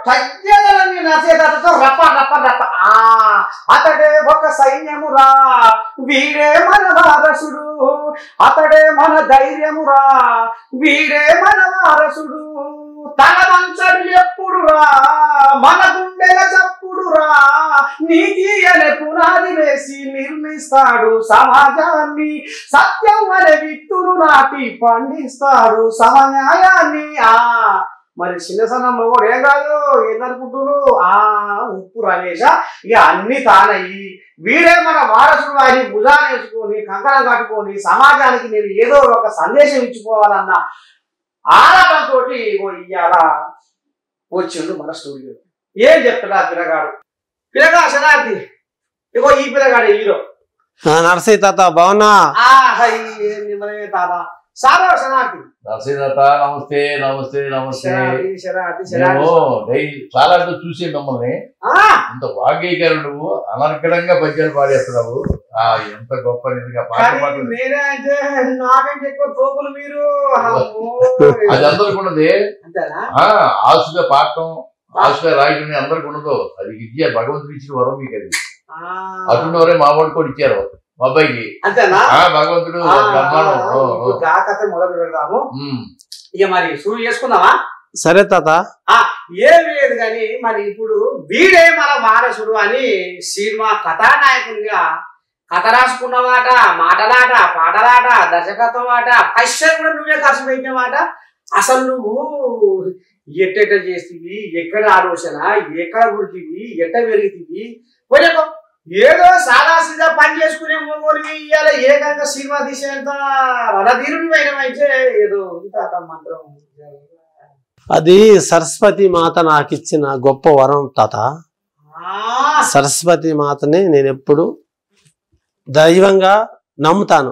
తగ్గలని నసేదతో రప రప రప అతడే ఒక సైన్యమురా వీడే మన వారసుడు అతడే మన ధైర్యమురా వీడే మన వారసుడు తన మంచడు ఎప్పుడురా మన గుండెల చప్పుడురా నీతి అనే పునాది వేసి నిర్మిస్తాడు సమాజాన్ని సత్యం అనే విత్తును నాటి పండిస్తాడు సమన్యాయాన్ని మరి చిన్నసన్న మొగోడు ఏం కాదు ఏందనుకుంటున్నారు ఉప్పు రమేష ఇక అన్ని తానయ్యి వీడే మన వారసుడు అని భుజాన్ని వేసుకొని కంకణం కట్టుకొని సమాజానికి నేను ఏదో ఒక సందేశం ఇచ్చిపోవాలన్న ఆరాటంతో ఇవాళ వచ్చిండు మన స్టూడియో. ఏం చెప్తాడు ఆ పిల్లగా శనార్థి ఇగో ఈ పిల్లగాడు హీరో నరసయ్య తాత బాగున్నా తాత సారా శనార్థి నరసయ్య తాత నమస్తే నమస్తే నమస్తే. చాలా చూసి మిమ్మల్ని ఇంత వాగ్గీకారు నువ్వు అనర్గళంగా పద్యాలు పాడేస్తున్నావు. ఎంత గొప్ప నేనే అంటే నాకంటే ఎక్కువ తోపులు మీరు అది అందరికి ఉన్నది. ఆశగా పాడటం ఆశగా రాయటం అందరికి ఉండదు. అది విద్య భగవంతుడు ఇచ్చిన వరం మీకు. అది అటువంటి వరే మా వాడు కూడా ఇచ్చారు మా అబ్బాయికి. భగవంతుడు మొదలు పెడదాము ఇక మరి షూరు చేసుకుందామా? సరే తాత. ఏం లేదు కానీ మరి ఇప్పుడు వీడే మన వారసుడు అని సినిమా కథానాయకునిగా కథ రాసుకున్నమాట, మాటలాట, పాటలాట, దర్శకత్వం ఆట, పైసా కూడా నువ్వే ఖర్చు పెట్టినమాట. అసలు నువ్వు ఎట్టెట్ట చేస్తీవి, ఎక్కడ ఆలోచన, ఎక్కడ పుడితివి, ఎట్ట పెరిగితివి, పోయాకో ఏదో సాదా సీదా పని చేసుకునే మొగోడివి ఇవాళ ఏకంగా సినిమా తీసేంత రణధీరుని అయినమైతే ఏదో మంత్రం. అది సరస్వతి మాత నాకు ఇచ్చిన గొప్ప వరం తాత. సరస్వతి మాతని నేను ఎప్పుడు దైవంగా నమ్ముతాను.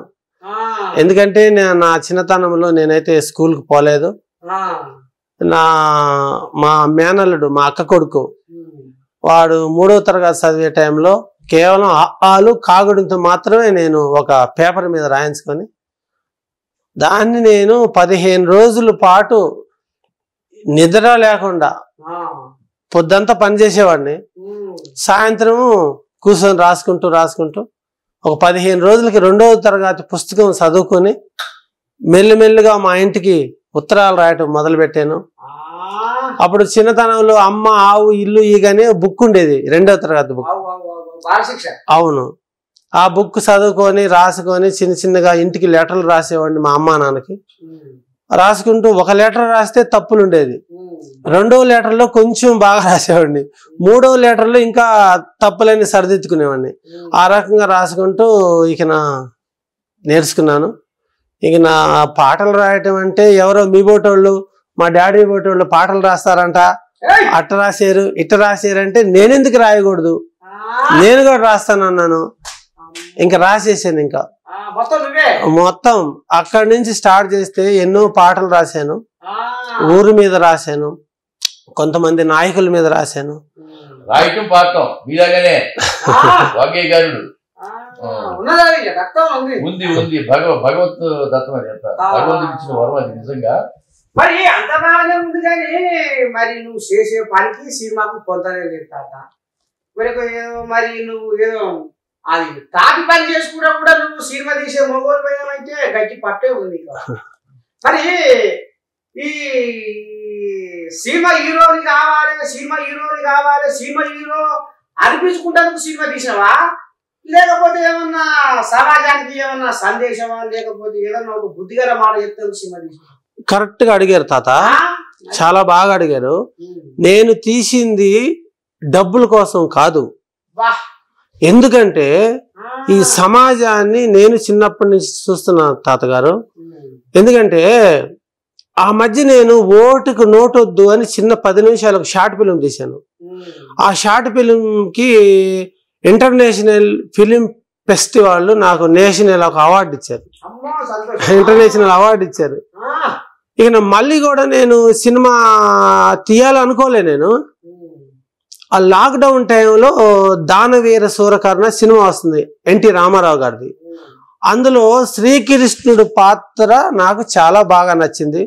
ఎందుకంటే నా చిన్నతనంలో నేనైతే స్కూల్కి పోలేదు. మా మేనల్లుడు మా అక్క కొడుకు వాడు 3వ తరగతి చదివే టైంలో కేవలం ఆలు కాగుడితో మాత్రమే నేను ఒక పేపర్ మీద రాయించుకొని దాన్ని నేను 15 రోజుల పాటు నిద్ర లేకుండా పొద్దంతా పనిచేసేవాడిని. సాయంత్రం కూర్చొని రాసుకుంటూ ఒక 15 రోజులకి 2వ తరగతి పుస్తకం చదువుకొని మెల్లిమెల్లిగా మా ఇంటికి ఉత్తరాలు రాయటం మొదలుపెట్టాను. అప్పుడు చిన్నతనంలో అమ్మ ఆవు ఇల్లు ఈగనే బుక్ ఉండేది, 2వ తరగతి బుక్. అవును, ఆ బుక్ చదువుకొని రాసుకొని చిన్నగా ఇంటికి లెటర్లు రాసేవాడిని మా అమ్మ నాన్నకి. రాసుకుంటూ ఒక లెటర్ రాస్తే తప్పులు ఉండేది, 2వ లెటర్లో కొంచెం బాగా రాసేవాడిని, 3వ లెటర్లో ఇంకా తప్పులన్నీ సరిదిద్దుకునేవాడిని. ఆ రకంగా రాసుకుంటూ ఇక నేర్చుకున్నాను. ఇక నా పాటలు రాయటం అంటే ఎవరో మీ బోటోళ్ళు మా డాడీ బోటోళ్ళు పాటలు రాస్తారంట, అట్ట రాశారు ఇట్ట రాశారు అంటే నేనెందుకు రాయకూడదు, నేను కూడా రాస్తాను అన్నాను. ఇంకా రాసేసాను. ఇంకా మొత్తం అక్కడి నుంచి స్టార్ట్ చేస్తే ఎన్నో పాటలు రాశాను. ఊరి మీద రాశాను, కొంతమంది నాయకుల మీద రాశాను. రాయటం పాడటం మీలాగానే వాగ్గేయకారుడు ఉంది ఉంది. భగవత్ దత్తం అది ఎంత భగవంతుడు ఇచ్చిన వరం అది నిజంగా. మరి అంత బాగానే ఉంది కానీ మరి నువ్వు చేసే పనికి సినిమాకు పొందనే లేదు తాత. మరి నువ్వు ఏదో అది తాపి పని చేసుకుంటా కూడా నువ్వు సినిమా తీసే మొగోలు పోయినామంటే గట్టి పట్టే ఉంది. మరి ఈ సినిమా హీరోని కావాలి, సినిమా హీరో అనిపించుకుంటా సినిమా తీసినావా, లేకపోతే ఏమన్నా సమాజానికి ఏమన్నా సందేశమా, లేకపోతే ఏదన్నా ఒక బుద్ధిగల మాట చెప్తే సినిమా తీసినా? కరెక్ట్ గా అడిగారు తాత, చాలా బాగా అడిగారు. నేను తీసింది డబ్బుల కోసం కాదు. ఎందుకంటే ఈ సమాజాన్ని నేను చిన్నప్పటి నుంచి చూస్తున్నాను తాతగారు. ఎందుకంటే ఆ మధ్య నేను ఓటుకు నోటొద్దు అని చిన్న 10 నిమిషాలకు షార్ట్ ఫిలిం తీశాను. ఆ షార్ట్ ఫిలింకి ఇంటర్నేషనల్ ఫిలిం ఫెస్టివల్ నాకు నేషనల్ ఒక అవార్డు ఇచ్చారు, ఇంటర్నేషనల్ అవార్డు ఇచ్చారు. ఇక మళ్ళీ కూడా నేను సినిమా తీయాలనుకోలే. నేను ఆ లాక్డౌన్ టైంలో దానవీర సూరకర్ణ సినిమా వస్తుంది ఎన్టీ రామారావు గారిది. అందులో శ్రీకృష్ణుడు పాత్ర నాకు చాలా బాగా నచ్చింది.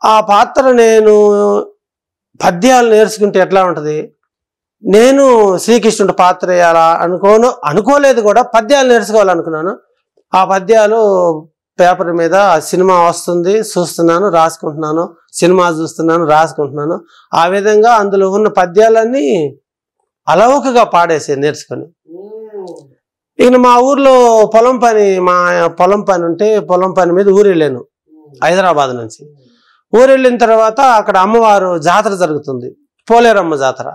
ఆ పాత్ర నేను పద్యాలు నేర్చుకుంటే ఎట్లా ఉంటది, నేను శ్రీకృష్ణుడి పాత్ర వేయాలా అనుకోలేదు కూడా, పద్యాలు నేర్చుకోవాలనుకున్నాను. ఆ పద్యాలు పేపర్ మీద సినిమా వస్తుంది చూస్తున్నాను, రాసుకుంటున్నాను, సినిమా చూస్తున్నాను, రాసుకుంటున్నాను. ఆ విధంగా అందులో ఉన్న పద్యాలన్నీ అలవకగా పాడేసే నేర్చుకొని. ఇక మా ఊర్లో పొలం పని ఉంటే పొలం పని మీద ఊరు వెళ్ళాను హైదరాబాద్ నుంచి. ఊరు వెళ్ళిన తర్వాత అక్కడ అమ్మవారు జాతర జరుగుతుంది, పోలేరమ్మ జాతర.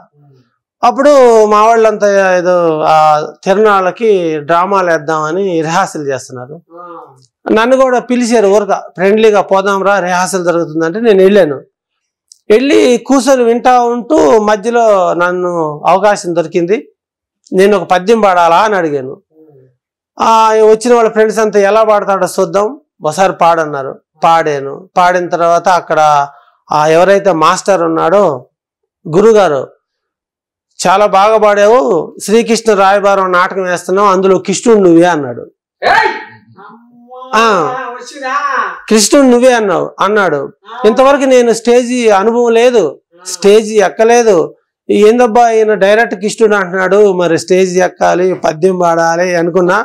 అప్పుడు మా వాళ్ళంతా ఏదో ఆ తిరునాళ్ళకి డ్రామాలు వేద్దామని రిహార్సల్ చేస్తున్నారు. నన్ను కూడా పిలిచారు, ఊరక ఫ్రెండ్లీగా పోదాంరా రిహార్సల్ జరుగుతుందంటే నేను వెళ్ళి కూర్చొని వింటా ఉంటూ మధ్యలో నన్ను అవకాశం దొరికింది. నేను ఒక పద్యం పాడాలా అని అడిగాను. వచ్చిన వాళ్ళ ఫ్రెండ్స్ అంతా ఎలా పాడతాడో చూద్దాం, ఒకసారి పాడన్నారు. పాడాను. పాడిన తర్వాత అక్కడ ఎవరైతే మాస్టర్ ఉన్నాడో గురుగారు, చాలా బాగా పాడావు, శ్రీకృష్ణ రాయబారం నాటకం వేస్తున్నావు, అందులో కృష్ణుడు నువ్వే అన్నాడు. కృష్ణుడు నువ్వే అన్నాడు. ఇంతవరకు నేను స్టేజీ అనుభవం లేదు, స్టేజీ ఎక్కలేదు. ఏందబ్బా ఈయన డైరెక్ట్ కృష్ణుడు అంటున్నాడు, మరి స్టేజ్ ఎక్కాలి, పద్యం పాడాలి అనుకున్నా.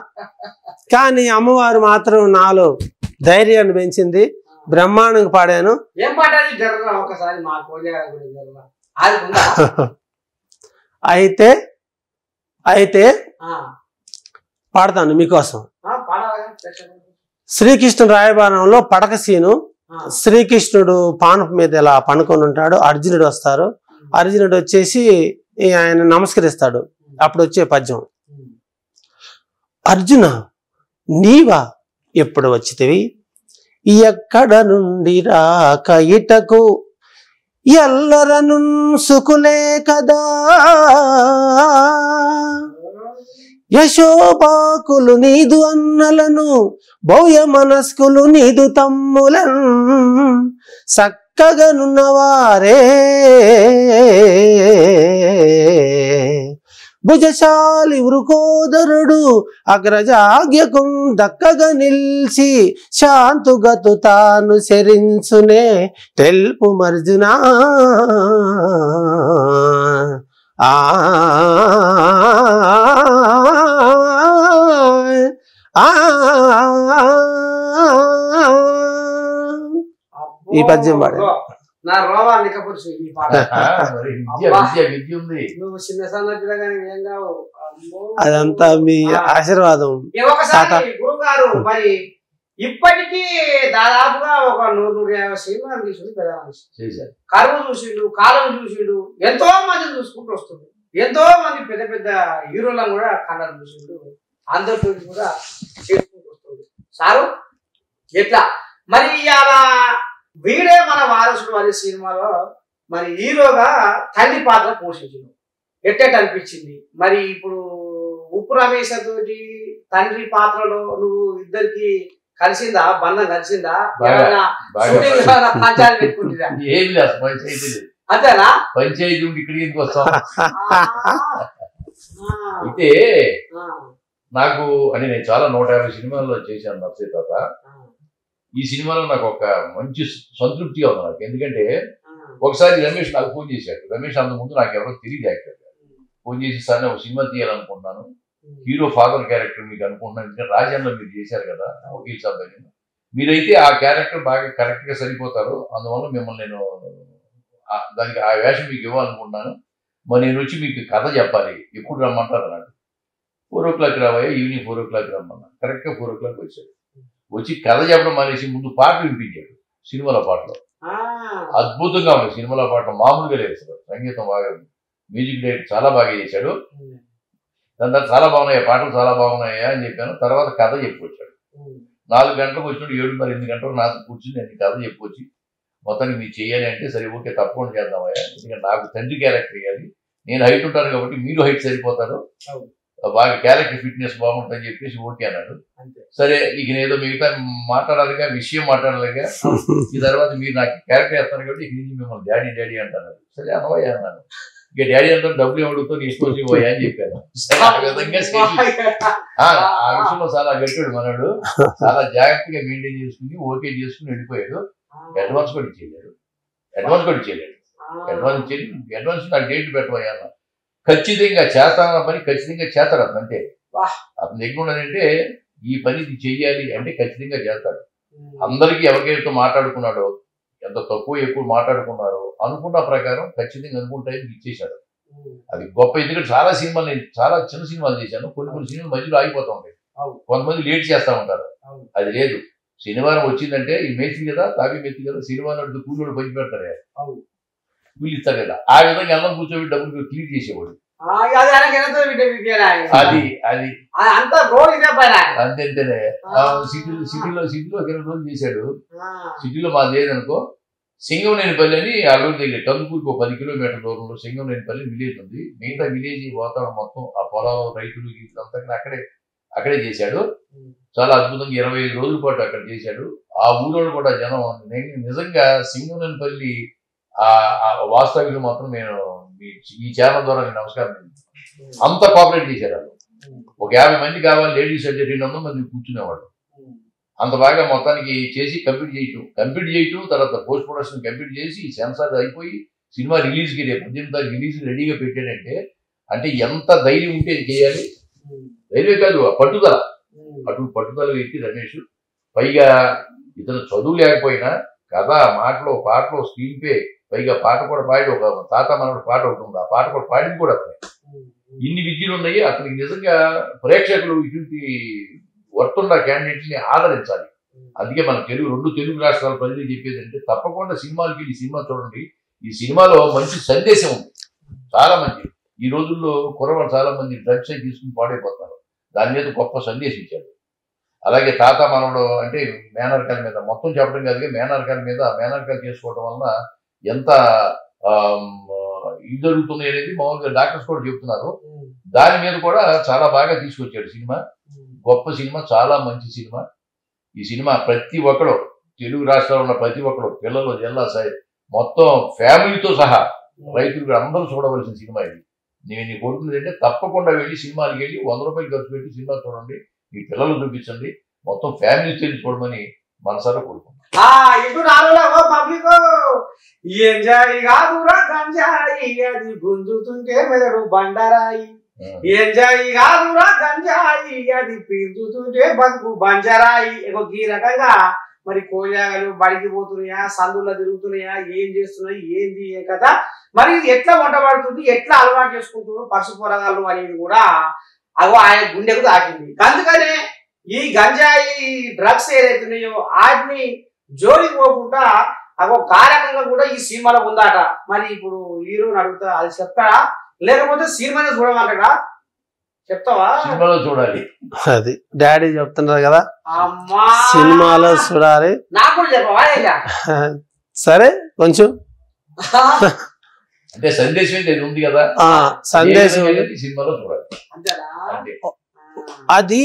కానీ అమ్మవారు మాత్రం నాలో ధైర్యాన్ని పెంచింది. బ్రహ్మాండంగా పాడాను. అయితే పాడతాను మీకోసం. శ్రీకృష్ణ రాయబారంలో పడక సీను, శ్రీకృష్ణుడు పానపు మీద ఇలా పనుకొని ఉంటాడు, అర్జునుడు వస్తారు. అర్జునుడు వచ్చేసి ఆయన నమస్కరిస్తాడు. అప్పుడు వచ్చే పద్యం, అర్జున నీవా ఎప్పుడు వచ్చితివి, ఎక్కడ నుండి రాక ఇటకు, ఎల్లరను సుకులే కదా, యశోబాకులు నీదు అన్నలను, భవ్య మనస్కులు నీదు తమ్ములను, చక్కగనున్నవారే భుజశాలి వృకోదరుడు, అగ్రజాగ్యకు దక్కగా నిల్చి, శాంతుగతు తాను శరించునే తెలుపు మర్జునా. ఈ పద్యం పాడే నా రోగాలు నికపురుషు ఈ పాట. నువ్వు చిన్న సన్నపిల్ల కానీ ఏం కావు, అదంతా మీ ఆశీర్వాదం. ఒకసారి గురుగారు మరి ఇప్పటికీ దాదాపుగా ఒక 100-150 సినిమాలు తీసుకుని పెద్ద మనిషి కరువు చూసిండు, కాలం చూసిండు, ఎంతో మంది చూసుకుంటూ వస్తుంది. ఎంతో మంది పెద్ద పెద్ద హీరోలను కూడా కన్నడ చూసిండు, అందరితో కూడా చేసుకుంటూ వస్తుంది. సారు ఎట్లా మరి అలా వీడే మన వారసుడు అనే సినిమాలో మరి హీరోగా తండ్రి పాత్ర పోషించింది. ఎట్టేట అనిపించింది మరి? ఇప్పుడు ఉప్పు రమేష్ తోటి తండ్రి పాత్రలో నువ్వు ఇద్దరికి కలిసిందా, బంధం కలిసిందా, పంచాయతీ పెట్టుకుంటుందా? ఏమి లేదు, పంచాయతీ లేదు. అంతేనా? పంచాయతీ ఉండి ఇక్కడికి ఎందుకు వస్తాం? అయితే నాకు అంటే నేను చాలా 150 సినిమాల్లో చేశాను నర్సయ్య తాత. ఈ సినిమాలో నాకు ఒక మంచి సంతృప్తిగా ఉంది నాకు. ఎందుకంటే ఒకసారి రమేష్ నాకు ఫోన్ చేశాడు. రమేష్ అంత ముందు నాకు ఎవరో తెలియదు యాక్టర్. ఫోన్ చేసి సార్ నేను ఒక సినిమా తీయాలనుకుంటున్నాను, హీరో ఫాదర్ క్యారెక్టర్ మీకు అనుకుంటున్నాను, ఎందుకంటే రాజాలో మీరు చేశారు కదా వకీల్ సాబ్, మీరైతే ఆ క్యారెక్టర్ బాగా కరెక్ట్గా సరిపోతారు, అందువల్ల మిమ్మల్ని నేను దానికి ఆ వేషం మీకు ఇవ్వాలనుకుంటున్నాను, మరి నేను వచ్చి మీకు కథ చెప్పాలి, ఎప్పుడు రమ్మంటారు అన్నాడు. 4 o'clock రావయ్యా, ఈవినింగ్ 4 o'clock రమ్మన్నా. కరెక్ట్గా 4 o'clock వచ్చాడు. వచ్చి కథ చెప్పడం మానేసి ముందు పాట వినిపించాడు. సినిమాలో పాటలో అద్భుతంగా ఉంది. సినిమాలో పాట మామూలుగా లేదు అసలు, సంగీతం బాగా ఉంది, మ్యూజిక్ డైరెక్టర్ చాలా బాగా చేశాడు. దాని తర్వాత చాలా బాగున్నాయి పాటలు, చాలా బాగున్నాయా అని చెప్పాను. తర్వాత కథ చెప్పుకొచ్చాడు. 4 గంటలకు వచ్చినప్పుడు 7:30-8 గంటలకు నాతో కూర్చుని నేను కథ చెప్పుకొచ్చి మొత్తానికి మీరు చేయాలి అంటే సరే ఓకే తప్పకుండా చేద్దామయ్యా, ఎందుకంటే నాకు తండ్రి క్యారెక్టర్ ఇవ్వాలి, నేను హైట్ ఉంటాను కాబట్టి మీరు హైట్ సరిపోతారు, బాగా క్యారెక్టర్ ఫిట్నెస్ బాగుంటుందని చెప్పేసి ఓకే అన్నాడు. సరే ఇక ఏదో మిగతా మాట్లాడాలిగా, విషయం మాట్లాడాలిగా, ఈ తర్వాత మీరు నాకు క్యారెక్టర్ వేస్తాను కాబట్టి ఇక నుంచి మిమ్మల్ని డాడీ డాడీ అంటున్నారు. సరే అనవయ్యా అన్నాను. ఇక డాడీ అంతా డబ్బులు ఎవడుతో తీసుకొచ్చి పోయా అని చెప్పాను. సరే ఆ విధంగా ఆ విషయంలో చాలా గట్టాడు మనోడు, చాలా జాగ్రత్తగా మెయింటైన్ చేసుకుని ఓకే చేసుకుని వెళ్ళిపోయాడు. అడ్వాన్స్ కూడా ఇచ్చేయలేడు. అడ్వాన్స్ నాకు డేట్ పెట్టబోయా ఖచ్చితంగా చేస్తాన పని ఖచ్చితంగా చేస్తాడు అతను. అంటే అతని దగ్గర ఉన్నదంటే ఈ పని ఇది చెయ్యాలి అంటే ఖచ్చితంగా చేస్తాడు. అందరికీ ఎవరికైతే మాట్లాడుకున్నాడో ఎంత తక్కువ ఎక్కువ మాట్లాడుకున్నారో అనుకున్న ప్రకారం ఖచ్చితంగా అనుకుంటే ఇచ్చేశాడు. అది గొప్ప. ఎందుకంటే చాలా సినిమాలు నేను చాలా చిన్న సినిమాలు చేశాను. కొన్ని సినిమాలు మధ్యలో ఆగిపోతూ ఉంటాయి. కొంతమంది లేట్ చేస్తూ ఉంటారు. అది లేదు. శనివారం వచ్చిందంటే ఈ మేస్త్రి కదా తాబీ మేస్త్రి కదా శనివారం అడిగితే కూలీడు పంచి పెడతారే కూలి ఇస్తారు కదా. ఆ విధంగా అందరం కూర్చోబెట్టి డబ్బులు క్లియర్ చేసేవాడు. అది అది అంతేనే. సిటీలో 20 రోజులు చేశాడు. సిటీలో మాది లేదనుకో సింగంనేనిపల్లి అని అడవుల దగ్గర కందుకూరుకు 10 కిలోమీటర్ల దూరంలో సింగంనేనిపల్లి విలేజ్ ఉంది. మిగతా విలేజ్ వాతావరణం మొత్తం ఆ పొలాలు రైతులు గీతులంతా అక్కడే చేశాడు. చాలా అద్భుతంగా 25 రోజుల పాటు అక్కడ చేశాడు. ఆ ఊరోడు కూడా జనం నిజంగా సింగంనేనిపల్లి ఆ వాస్తవికులు మాత్రం నేను ఈ ఛానల్ ద్వారా నేను నమస్కారం. అంత కోఆపరేట్ చేశారు వాళ్ళు. ఒక 50 మంది కావాలి లేడీస్ అంటే 200 మంది కూర్చునేవాళ్ళు. అంత బాగా మొత్తానికి చేసి కంప్లీట్ చేయటం తర్వాత పోస్ట్ ప్రొడక్షన్ కంప్లీట్ చేసి సెన్సార్ అయిపోయి సినిమా రిలీజ్కి 18 తారీఖు రిలీజ్ రెడీగా పెట్టాడంటే అంటే ఎంత ధైర్యం ఉంటే చేయాలి. ధైర్యం కాదు పట్టుదల. అటువంటి పట్టుదల వ్యక్తి రమేష్. పైగా ఇతను చదువు లేకపోయినా కథ మాటలు పాటలు స్క్రీన్ ప్లే పైగా పాట కూడా పాడి ఒక తాత మనోడు పాట అవుతుంది. ఆ పాట కూడా పాడింది కూడా అతనే. ఇన్ని విద్యలు ఉన్నాయి అతనికి. నిజంగా ప్రేక్షకులు ఇటువంటి వర్తున్న క్యాండిడేట్ని ఆదరించాలి. అందుకే మన రెండు తెలుగు రాష్ట్రాల ప్రజలు చెప్పేది అంటే తప్పకుండా సినిమాలకి వెళ్ళి సినిమా చూడండి. ఈ సినిమాలో మంచి సందేశం ఉంది. చాలా మంది ఈ రోజుల్లో కుర్రవాళ్ళు చాలా మంది డ్రగ్స్ తీసుకుని పాడైపోతున్నారు. దాని మీద గొప్ప సందేశం ఇచ్చాడు. అలాగే తాత మనవడు అంటే మేనర్కాల మీద మొత్తం చెప్పడం కాదుగా మేనర్కాలు చేసుకోవడం వలన ఎంత ఇది జరుగుతున్నాయి అనేది మామూలుగా డాక్టర్స్ కూడా చెప్తున్నారు. దాని మీద కూడా చాలా బాగా తీసుకొచ్చాడు సినిమా. గొప్ప సినిమా, చాలా మంచి సినిమా. ఈ సినిమా ప్రతి ఒక్కడు తెలుగు రాష్ట్రాల్లో ఉన్న ప్రతి ఒక్కడు పిల్లలు జిల్లా మొత్తం ఫ్యామిలీతో సహా రైతులు అందరూ చూడవలసిన సినిమా ఇది. నేను కోరుకున్నది అంటే తప్పకుండా వెళ్ళి సినిమాకి వెళ్ళి 100 రూపాయలు ఖర్చు పెట్టి సినిమా చూడండి. మీ పిల్లలు చూపించండి. మొత్తం ఫ్యామిలీ తెలిసి చూడమని మనసారా కోరుకుంటున్నాను. ఎంజాయ్ కాదురా గంజాయి అది గుంజుతుంటే మెదడు బండరాయి. ఎంజాయ్ కాదురా గంజాయి అది పీల్చుతుంటే బతుకు బంజరాయి. ఈ రకంగా మరి కోయాగలు బడికి పోతున్నాయా, సందుల్లో తిరుగుతున్నాయా, ఏం చేస్తున్నాయి, ఏంది ఏ కదా, మరి ఇది ఎట్లా వంటబడుతుంది, ఎట్లా అలవాటు చేసుకుంటున్నారు పసుపు పొరగాళ్ళు అనేది కూడా అగో ఆయన గుండెకు తాకింది. అందుకనే ఈ గంజాయి డ్రగ్స్ ఏదైతున్నాయో వాటిని జోలికి పోకుండా అగో కారకంగా కూడా ఈ సినిమాలో ఉందాట. మరి ఇప్పుడు హీరోని అడుగుతా అది చెప్తాడా లేకపోతే సినిమానే చూడమంటాడా? చెప్తావా? సినిమాలో చూడాలి. అది డాడీ చెప్తున్నారు కదా, అమ్మా సినిమాలో చూడాలి. నాకు కూడా చెప్పవా? సరే కొంచెం అంటే సందేశం ఏంటి ఉంది కదా, సందేశం సినిమాలో చూడాలి. అది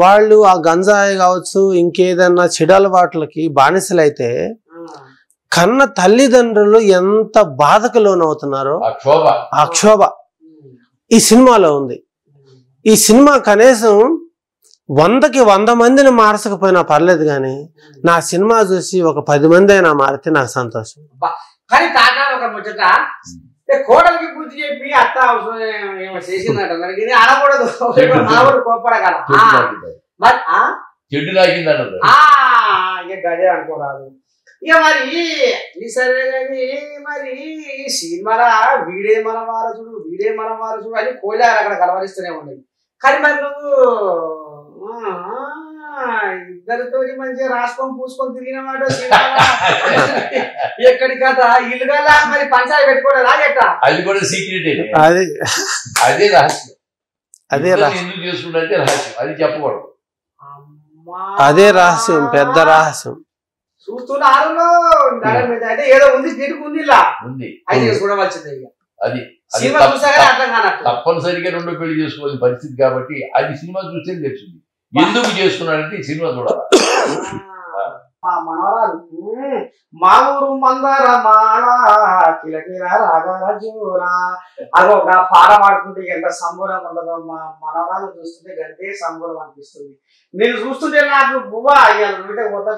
వాళ్ళు ఆ గంజాయి కావచ్చు ఇంకేదన్నా చెడు అలవాట్లకి బానిసలైతే కన్న తల్లిదండ్రులు ఎంత బాధకు లోనవుతున్నారో ఆ క్షోభ ఈ సినిమాలో ఉంది. ఈ సినిమా కనీసం 100కి 100 మందిని మార్చకపోయినా పర్లేదు కానీ నా సినిమా చూసి ఒక 10 మంది అయినా మారితే నాకు సంతోషం. కానీ తాత ఒక ముచ్చట, కోడలికి బుద్ధి చెప్పి అత్త ఏమో చేసిందట, మరి అనకూడదు కోపడగల మరి గదే అనుకోరాదు. ఇక మరి ఈ సరే కానీ మరి సినిమాల వీడే మన వారసుడు అని కోయిలారు అక్కడ కలవరిస్తూనే ఉన్నాయి. కానీ మరి నువ్వు ఇద్దరితో మంచిగా రాసుకొని పూసుకొని తిరిగినమాట ఎక్కడి కథ ఇల్లు గల మరి పంచాయతీ పెట్టుకోవడం రాగట. అది కూడా సీక్రెట్. అదే రహస్యం. ఎందుకు చేసుకుంటే రహస్యం అది చెప్పకూడదు. అదే రహస్యం, పెద్ద రహస్యం. చూస్తున్నారు అయితే ఏదో ఉంది తిరుగుంది ఇలా ఉంది అయితే చూడవలసిందే. అది తప్పనిసరిగా 2 పెళ్లి చేసుకోవాల్సిన పరిస్థితి కాబట్టి అది సినిమా చూస్తే తెలిసింది. ఎందుకు చేసుకున్నాడంటే ఈ సినిమా చూడాలి. మా మనవరాలు మా ఊరు మందర మాల కిలకిల రాగాల జోరా అది ఒక పాట పాడుకుంటే ఎంత సంబరం ఉండదో మా మనవరాలు చూస్తుంటే గంటే సంబరం అనిపిస్తుంది. నేను చూస్తుంటే నాకు బువ్వ అయ్యాను అంటే కొత్తగా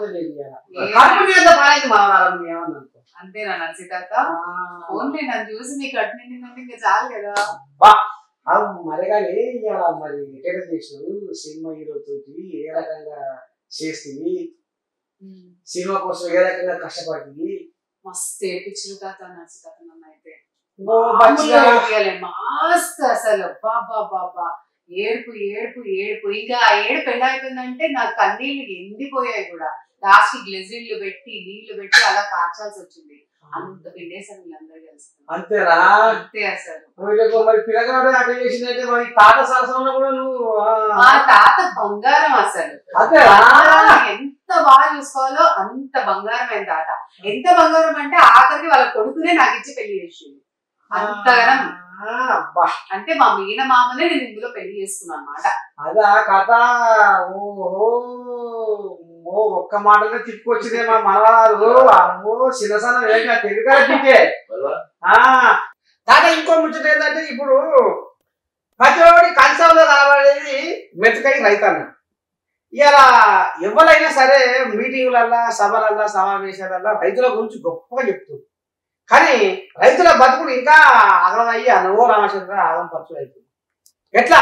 కంపెనీ ఎంత పాడైంది మనవరాలు ఏమన్నా అంతేనా నర్సితాత ఓన్లీ నన్ను చూసి మీకు కట్టు నిండిందంటే ఇంకా చాలు కదా. మరి కానీ ఇవాళ మరి ఎక్కడ చేసినావు సినిమా హీరో తోటి ఏ రకంగా చేస్తుంది, సినిమా కోసం ఏ రకంగా కష్టపడింది? మస్తు ఏడిపించిన తాత నర్సితాత నన్ను అయితే మస్తు అసలు బాబా బాబా ఏడుపు ఏడుపు ఏడుపు. ఇంకా ఆ ఏడుపు ఎలా అయిపోయిందంటే నాకు కన్నీళ్ళు ఎండిపోయాయి కూడా. లాస్ట్ గ్లెజిన్లు పెట్టి నీళ్లు పెట్టి అలా కార్చాల్సి వచ్చింది. అంత పిండేసారు వీళ్ళందరూ కలిసి. అంతేరా? అంతే అసలు. మరి పిల్లగాడు అట్లా చేసిందంటే మరి తాత సరసంలో కూడా నువ్వు మా తాత బంగారం అసలు. ఎంత బాగా చూసుకోవాలో అంత బంగారం అయిన తాత. ఎంత బంగారం అంటే ఆఖరికి వాళ్ళ కొడుకునే నాకు ఇచ్చి పెళ్లి చేసింది. అంతగానం అంటే మా మీన మామనే నేను ఇందులో పెళ్లి చేసుకున్నాను అనమాట. అదా కథ. ఓ ఒక్క మాటలో తిప్పుకొచ్చిందే మా మనవారు. అమ్మో శిరసన వేగ తెలుగుకే తాత. ఇంకో ముచ్చట ఏంటంటే ఇప్పుడు ప్రతి కంచంలో కనబడేది మెతుకై రైతన్న. ఇలా ఎవరైనా సరే మీటింగులల్లా సభలల్లా సమావేశాలల్లా రైతుల గురించి గొప్పగా చెప్తుంది. కానీ రైతుల బతుకులు ఇంకా అగలమయ్యి అనవో రామచంద్ర ఆగం పరచులు అవుతుంది. ఎట్లా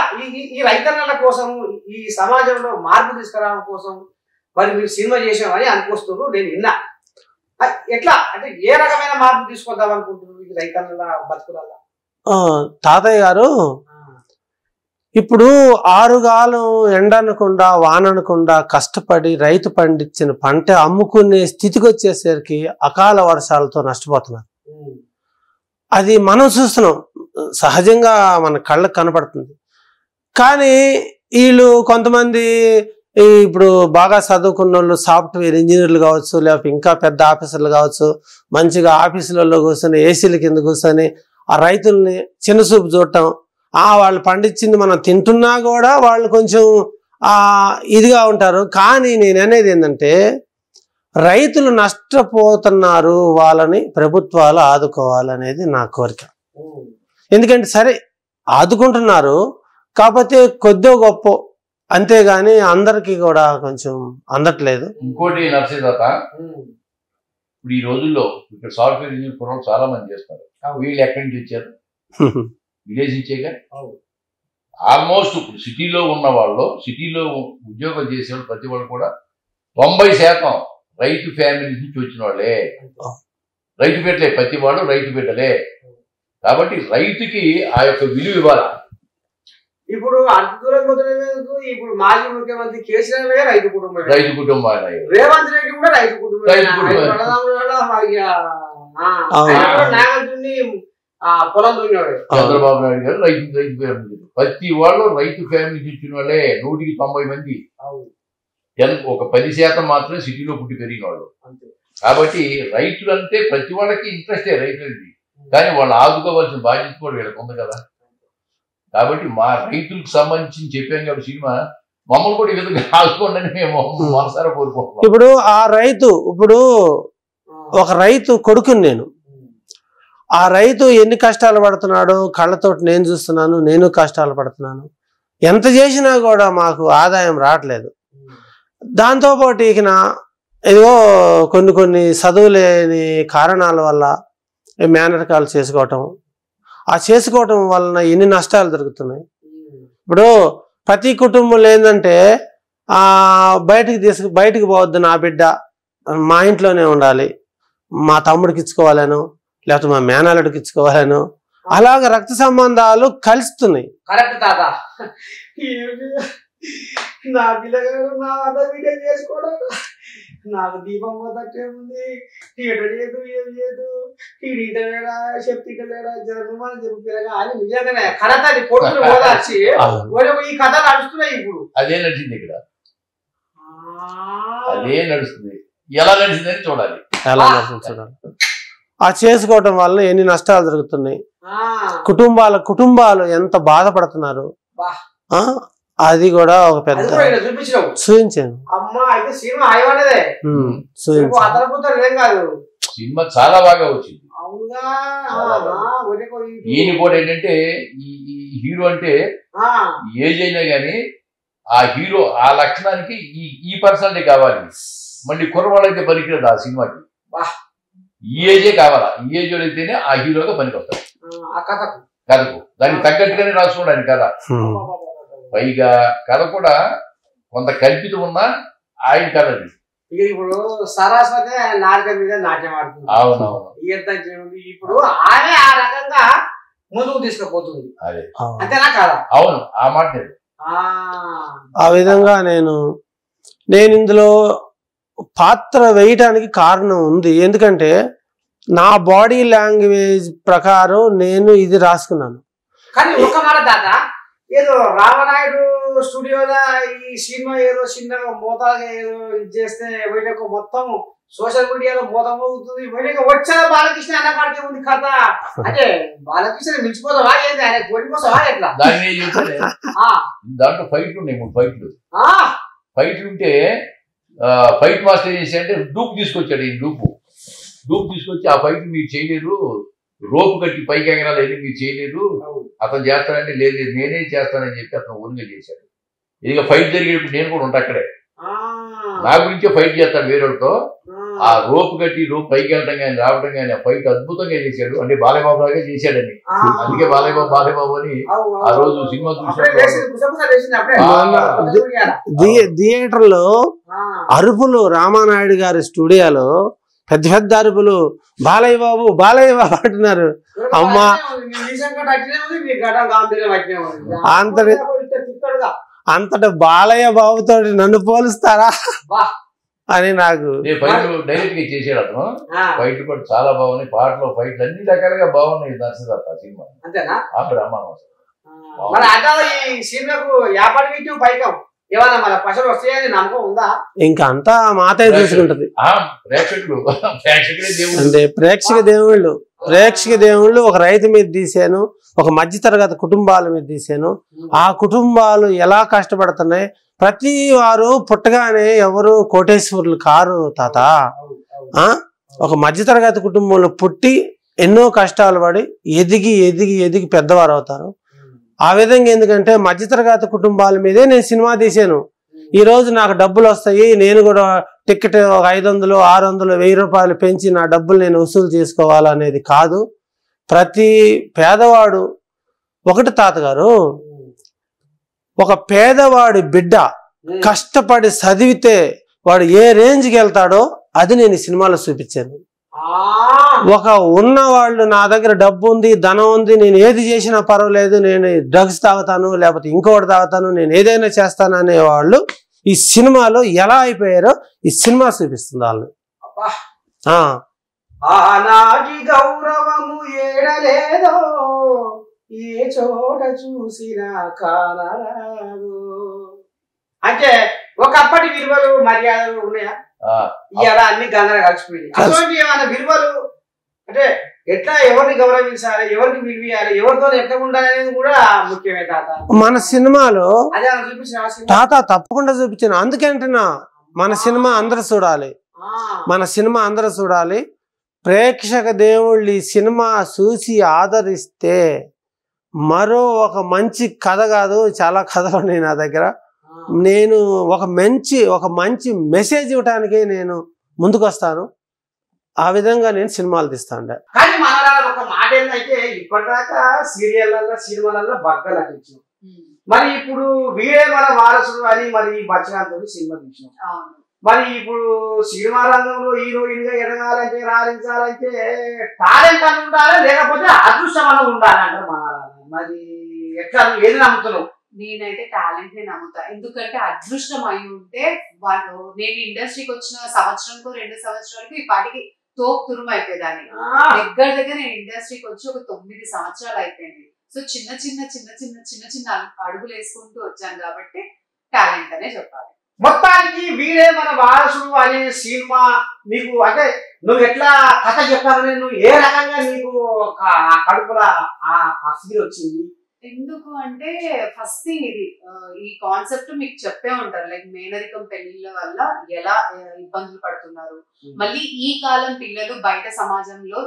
ఈ రైతన్నల కోసం ఈ సమాజంలో మార్పు తీసుకురావడం కోసం మరి మీరు సినిమా చేసామని అనుకొస్తున్నారు, నేను విన్నా. ఎట్లా అంటే ఏ రకమైన మార్పు తీసుకొద్దాం అనుకుంటున్నారు ఈ రైతన్నల బతుకులల్లా? తాతయ్య గారు ఇప్పుడు ఆరుగాలం ఎండనకుండా వాననకుండా కష్టపడి రైతు పండించిన పంట అమ్ముకునే స్థితికి వచ్చేసరికి అకాల వర్షాలతో నష్టపోతున్నారు. అది మనం చూస్తున్నాం, సహజంగా మన కళ్ళకు కనపడుతుంది. కానీ వీళ్ళు కొంతమంది ఇప్పుడు బాగా చదువుకున్న వాళ్ళు సాఫ్ట్వేర్ ఇంజనీర్లు కావచ్చు, లేకపోతే ఇంకా పెద్ద ఆఫీసర్లు కావచ్చు, మంచిగా ఆఫీసులలో కూర్చొని ఏసీల కింద కూర్చొని ఆ రైతుల్ని చిన్నచూపు చూడటం, వాళ్ళు పండించింది మనం తింటున్నా కూడా వాళ్ళు కొంచెం ఇదిగా ఉంటారు. కానీ నేను అనేది ఏంటంటే రైతులు నష్టపోతున్నారు, వాళ్ళని ప్రభుత్వాలు ఆదుకోవాలనేది నా కోరిక. ఎందుకంటే సరే ఆదుకుంటున్నారు, కాకపోతే కొద్దో గొప్ప, అంతేగాని అందరికి కూడా కొంచెం అందట్లేదు. ఇంకోటి నర్సీదాత, ఇప్పుడు ఈ రోజుల్లో ఇక్కడ సాఫ్ట్వేర్ ఇంజనీర్ కుర్రలు చాలా మంది చేస్తారు. వీళ్ళు ఎక్కడి నుంచి వచ్చారు? విలేజ్ నుంచేగా. ఆల్మోస్ట్ ఇప్పుడు సిటీలో ఉన్న వాళ్ళు, సిటీలో ఉద్యోగం చేసే ప్రతి వాళ్ళు కూడా 90% రైతు ఫ్యామిలీ నుంచి వచ్చిన వాళ్ళే. రైతు బిడ్డలే, ప్రతి వాళ్ళు రైతు బిడ్డలే. కాబట్టి రైతుకి ఆ యొక్క విలువ ఇవ్వాలి. ఇప్పుడు అంత దూరం పోతున్నందుకు ఇప్పుడు మాజీ ముఖ్యమంత్రి కేసీఆర్ రైతు కుటుంబం, రేవంత్ రెడ్డి కూడా రైతు కుటుంబం. పొలం దున్నాడు చంద్రబాబు నాయుడు గారు రైతు ఫ్యామిలీ. ప్రతి వాళ్ళు రైతు ఫ్యామిలీ ఇచ్చిన వాళ్ళే. 100కి 90 మంది. ఒక 10% మాత్రమే సిటీలో పుట్టి పెరిగిన వాళ్ళు. కాబట్టి రైతులు అంటే ప్రతి వాళ్ళకి ఇంట్రెస్టే రైతులకి. కానీ వాళ్ళు ఆదుకోవాల్సిన బాధ్యత కూడా వీళ్ళకి ఉంది కదా. కాబట్టి మా రైతులకు సంబంధించి చెప్పాం కాబట్టి సినిమా మమ్మల్ని కూడా ఈ విధంగా ఆదుకోండి అని మేము మనసారా కోరుకుంటున్నాం. ఇప్పుడు ఆ రైతు, ఇప్పుడు ఒక రైతు కొడుకుని నేను, ఆ రైతు ఎన్ని కష్టాలు పడుతున్నాడో కళ్ళతోటి నేను చూస్తున్నాను. నేను కష్టాలు పడుతున్నాను. ఎంత చేసినా కూడా మాకు ఆదాయం రావట్లేదు. దాంతోపాటు ఇక ఏదో కొన్ని చదువులేని కారణాల వల్ల మేనరకాలు చేసుకోవటం, ఆ చేసుకోవటం వలన ఎన్ని నష్టాలు జరుగుతున్నాయి. ఇప్పుడు ప్రతి కుటుంబంలో ఏంటంటే బయటికి పోవద్దు, నా బిడ్డ మా ఇంట్లోనే ఉండాలి, మా తమ్ముడికి ఇచ్చుకోవాలను, లేకపోతే మా మేనల్లుడికి ఇచ్చుకోవాలను, అలాగ రక్త సంబంధాలు కలుస్తున్నాయి. కరెక్ట్ తాత. నా పిల్లగాడు నా అన్న బిడ్డ చేసుకోవడం నాకు దీపం పోతట్టే ఉంది. థియేటర్ చేయదు, ఏం చేయదు, టీడీటలేడా, చెప్తిటలేడా, జరుగుమని చెప్పు పిల్లగా అని నిజంగానే కథ కొడుకులు ఓదార్చి ఈ కథ నడుస్తున్నాయి. ఇప్పుడు అదే నడిచింది ఇక్కడ, అదే నడుస్తుంది. ఎలా నడిచిందని చూడాలి, ఎలా నడుస్తుంది చూడాలి. ఆ చేసుకోవటం వల్ల ఎన్ని నష్టాలు జరుగుతున్నాయి. కుటుంబాలు ఎంత బాధపడుతున్నారు. అది కూడా ఒక పెద్ద చూపించినావు చూపించాను. అమ్మా అయితే సినిమా హైవనేదే అతను కాదు. సినిమా చాలా బాగా వచ్చింది. అవునుగా ఈయన కూడా ఏంటంటే ఈ హీరో అంటే ఏజ్ అయినా గానీ ఆ హీరో ఆ లక్షణానికి ఈ పర్సనాలిటీ కావాలి. మళ్ళీ కుర్రవాళ్ళైతే పనికిరాదు ఆ సినిమాకి. ఈ ఏజే కావాలా, ఈ ఏజ్ అయితేనే ఆ హీరోగా పనికొస్తాడు కథకు. దానికి తగ్గట్టుగానే రాసుకోండి కథ. పైగా కథ కూడా కొంత కల్పితం ఉన్నా ఆయన కథ అది. ఇప్పుడు సరస్వతి నాటక మీద నాట్యం ఆడుతుంది. అవునవును. ఇప్పుడు ఆమె ఆ రకంగా ముందుకు తీసుకుపోతుంది. అదే అంతేనా కాదా? అవును, ఆ మాట. ఆ విధంగా నేను ఇందులో పాత్ర వేయటానికి కారణం ఉంది. ఎందుకంటే నా బాడీ లాంగ్వేజ్ ప్రకారం నేను ఇది రాసుకున్నాను. కానీ ఒక మాట దాకా ఏదో రామనాయుడు స్టూడియోలో ఈ సినిమా ఏదో చిన్నగా మోతాదుగా ఏదో ఇది చేస్తే వీళ్ళకు మొత్తం సోషల్ మీడియాలో మోతమవుతుంది. వీళ్ళకి వచ్చా బాలకృష్ణ అన్న కాడికే ఉంది కథ. అంటే బాలకృష్ణ మించిపోతావా ఏంది, ఆయన కొడిపోతావా ఎట్లా? దాంట్లో ఫైట్లు ఉన్నాయి, 3 ఫైట్లు. ఫైట్లు ఉంటే ఫైట్ మాస్టర్ ఏం చేసి అంటే డూప్ తీసుకొచ్చాడు. ఈ డూప్ తీసుకొచ్చి ఆ ఫైట్ మీరు చేయలేరు, రోపు కట్టి పైకి ఎగరాలు అయితే మీరు చేయలేరు, అతను చేస్తానంటే లేదు నేనే చేస్తానని చెప్పి అతను ఓన్గా చేశాడు. ఇదిగా ఫైట్ జరిగేటప్పుడు నేను కూడా ఉంటా అక్కడే. నా గురించే ఫైట్ చేస్తాడు వేరేతో. ఆ రోపు కట్టి రోపు పైకి వెళ్ళడం కానీ రావడం కానీ ఆ ఫైట్ అద్భుతంగా చేశాడు. అంటే బాలయ్యబాబు లాగా చేశాడని, అందుకే బాలయ్యబాబు అని ఆ రోజు సినిమా థియేటర్ లో అరుపులు, రామానాయుడు గారి స్టూడియోలో పెద్ద పెద్ద అరుపులు, బాలయ్య బాబు అంటున్నారు. అమ్మా అంతటి బాలయ్య బాబుతో నన్ను పోలుస్తారా అని నాకు డైరెక్ట్ గా చేసాడు అతను. ఫైట్ కూడా చాలా బాగున్నాయి, పాటలు ఫైట్లు అన్ని రకాలుగా బాగున్నాయి. దర్శకత్వ సినిమా అంతేనా? బ్రహ్మాండం. ఇంకా అంతా మాతే చూసుకుంటది. అంటే ప్రేక్షక దేవుళ్ళు ఒక రైతు మీద తీసాను, ఒక మధ్యతరగతి కుటుంబాల మీద తీసాను. ఆ కుటుంబాలు ఎలా కష్టపడుతున్నాయి. ప్రతి వారు పుట్టగానే ఎవరు కోటేశ్వరులు కారు తాత. ఒక మధ్యతరగతి కుటుంబంలో పుట్టి ఎన్నో కష్టాలు పడి ఎదిగి పెద్దవారు అవుతారు. ఆ విధంగా ఎందుకంటే మధ్యతరగతి కుటుంబాల మీదే నేను సినిమా తీసాను. ఈ రోజు నాకు డబ్బులు వస్తాయి, నేను కూడా టికెట్ 500, 600, 1000 రూపాయలు పెంచి నా డబ్బులు నేను వసూలు చేసుకోవాలనేది కాదు. ప్రతి పేదవాడు ఒకటి తాతగారు, ఒక పేదవాడి బిడ్డ కష్టపడి చదివితే వాడు ఏ రేంజ్కి వెళ్తాడో అది నేను ఈ సినిమాలో చూపించాను. ఒక ఉన్న వాళ్ళు నా దగ్గర డబ్బు ఉంది, ధనం ఉంది, నేను ఏది చేసినా పర్వాలేదు, నేను డ్రగ్స్ తాగుతాను లేకపోతే ఇంకోటి తాగుతాను, నేను ఏదైనా చేస్తాను అనే వాళ్ళు ఈ సినిమాలో ఎలా అయిపోయారో ఈ సినిమా చూపిస్తుంది వాళ్ళని. ఆనాటి గౌరవము ఏడలేదో ఏ చోట చూసినా కానరాదు. అంటే ఒకప్పటి విలువలు మర్యాదలు ఉన్నాయా? ఇవాళ అన్ని గంగర కలిసిపోయింది. అటువంటి ఏమైనా విలువలు అంటే ఎట్లా ఎవరిని గౌరవించాలి, ఎవరికి విలువియాలి, ఎవరితో ఎట్లా ఉండాలి అనేది కూడా ముఖ్యమే తాత. మన సినిమాలో అదే చూపించిన తాత తప్పకుండా చూపించాను. అందుకంటున్నా మన సినిమా అందరూ చూడాలి, మన సినిమా అందరూ చూడాలి. ప్రేక్షక దేవుళ్ళు ఈ సినిమా చూసి ఆదరిస్తే మరో ఒక మంచి కథ కాదు, చాలా కథలు ఉన్నాయి నా దగ్గర. నేను ఒక మంచి మెసేజ్ ఇవ్వడానికి నేను ముందుకు వస్తాను. ఆ విధంగా నేను సినిమాలు తీస్తాను. కానీ మన ఒక మాట ఏంటంటే ఇప్పటిదాకా సీరియళ్ళల్లో సినిమాలలో బాగా నటించాం. మరి ఇప్పుడు వీడే మన వారసుడు అని మరి బచ్చగాంతో సినిమా తీసినాం. మరి ఇప్పుడు సినిమా రంగంలో హీరోయిన్ గా ఎదగాలంటే రాణించాలంటే టాలెంట్ అని ఉండాలి, లేకపోతే అదృష్టం అని ఉండాలి అంటారు మన. మరి ఎట్లా ఏది నమ్ముతున్నావు? నేనైతే టాలెంట్ ని నమ్ముతా. ఎందుకంటే అదృష్టం అయి ఉంటే వాళ్ళు, నేను ఇండస్ట్రీకి వచ్చిన సంవత్సరంకో 2 సంవత్సరాలకు ఈ పాటికి తోపు తురుము అయిపోయేదాన్ని. దగ్గర నేను ఇండస్ట్రీకి వచ్చి ఒక 9 సంవత్సరాలు అయిపోయింది. సో చిన్న అడుగులు వేసుకుంటూ వచ్చాను కాబట్టి టాలెంట్ అనే చెప్పాలి. మొత్తానికి వీడే మన వారసుడు అనే సినిమా నీకు అంటే నువ్వు ఎట్లా కథ చెప్పాలని, నువ్వు ఏ రకంగా నీకు కడుపుల ఆ ఫీల్ వచ్చింది? ఎందుకు అంటే ఫస్ట్ థింగ్ ఇది ఈ కాన్సెప్ట్ మీకు చెప్పే ఉంటారు లైక్ మేనరికం పెళ్లిళ్ళ వల్ల ఎలా ఇబ్బందులు పడుతున్నారు. మళ్ళీ ఈ కాలం పిల్లలు బయట సమాజంలో